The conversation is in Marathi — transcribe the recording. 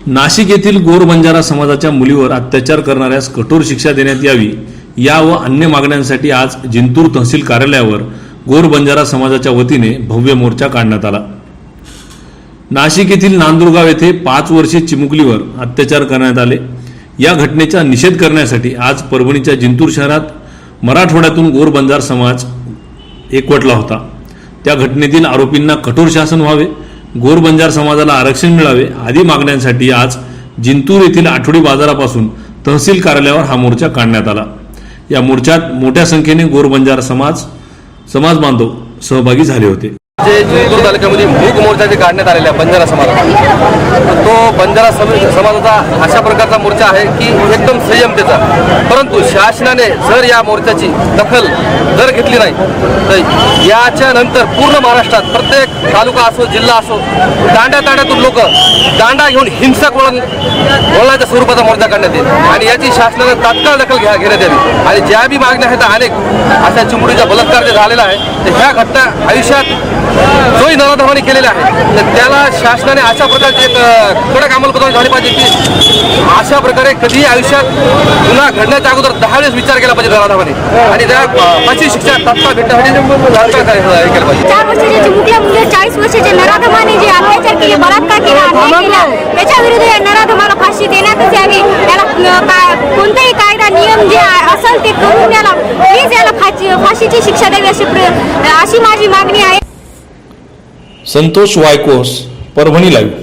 नाशिक येथील गोर बंजारा समाजाच्या मुलीवर अत्याचार करणाऱ्यास कठोर शिक्षा देण्यात यावी या व अन्य मागण्यांसाठी आज जिंतूर तहसील कार्यालयावर गोर बंजारा समाजाच्या वतीने भव्य मोर्चा काढण्यात आला। नाशिक येथील नांदुरगाव येथे 5 वर्षीय चिमुकलीवर अत्याचार करण्यात आले। या घटनेचा निषेध करण्यासाठी आज परभणीच्या जिंतूर शहरात मराठवाड्यातून गोर बंजार समाज एकवटला होता। त्या घटनेतील आरोपींना कठोर शासन व्हावे, गोर बंजार समाजाला आरक्षण मिळावे आदी मागण्यांसाठी आज जिंतूर येथील आठवडी बाजारापासून तहसील कार्यालयावर हा मोर्चा काढण्यात आला। या मोर्चात मोठ्या संख्येने गोर बंजार समाज बांधव सहभागी झाले होते। जिंतूर तालुक्यामध्ये मूक मोर्चा जे काढण्यात आलेला बंजारा समाजाचा, तो बंजारा समाजाचा अशा प्रकारचा मोर्चा आहे की एकदम संयमतेचा, परंतु शासनाने जर या मोर्चाची दखल जर घेतली नाही तर याच्या नंतर पूर्ण महाराष्ट्रात प्रत्येक तालुका असो जिल्हा असो तांड्यातून लोक दांडा घेऊन हिंसक वळणाच्या स्वरूपाचा मोर्चा काढण्यात येईल आणि याची शासनाने तात्काळ दखल घेण्यात यावी। आणि ज्या बी मागण्या आहेत अनेक अशा चिमुडीचा बलात्कार जे झालेला आहे तर ह्या घटना आयुष्यात जोही नराधमाने केलेले आहे तर त्याला शासनाने अशा प्रकारचे एक कडक अंमलबजावणी झाली पाहिजे की अशा प्रकारे कधीही आयुष्यात गुन्हा घडण्याच्या अगोदर 10 वेळेस विचार केला पाहिजे नराधमाने आणि त्या फाशी शिक्षा तात्काळ भेटण्यासाठी केलं पाहिजे। 4 वर्षाच्या चिमुकल्या मुलीवर 40 वर्षाच्या नराधमाने जे अत्याचार केले, बलात्कार केला, अन्याय केला, त्याच्या विरुद्ध या नराधमाला फाशी देण्यातच यावी। त्याला कोणताही कायदा नियम जे असेल ते करून याला प्लीज याला फाशीची शिक्षा द्यावी अशी माझी मागणी आहे। संतोष वायकोस, परभणी लाईव्ह।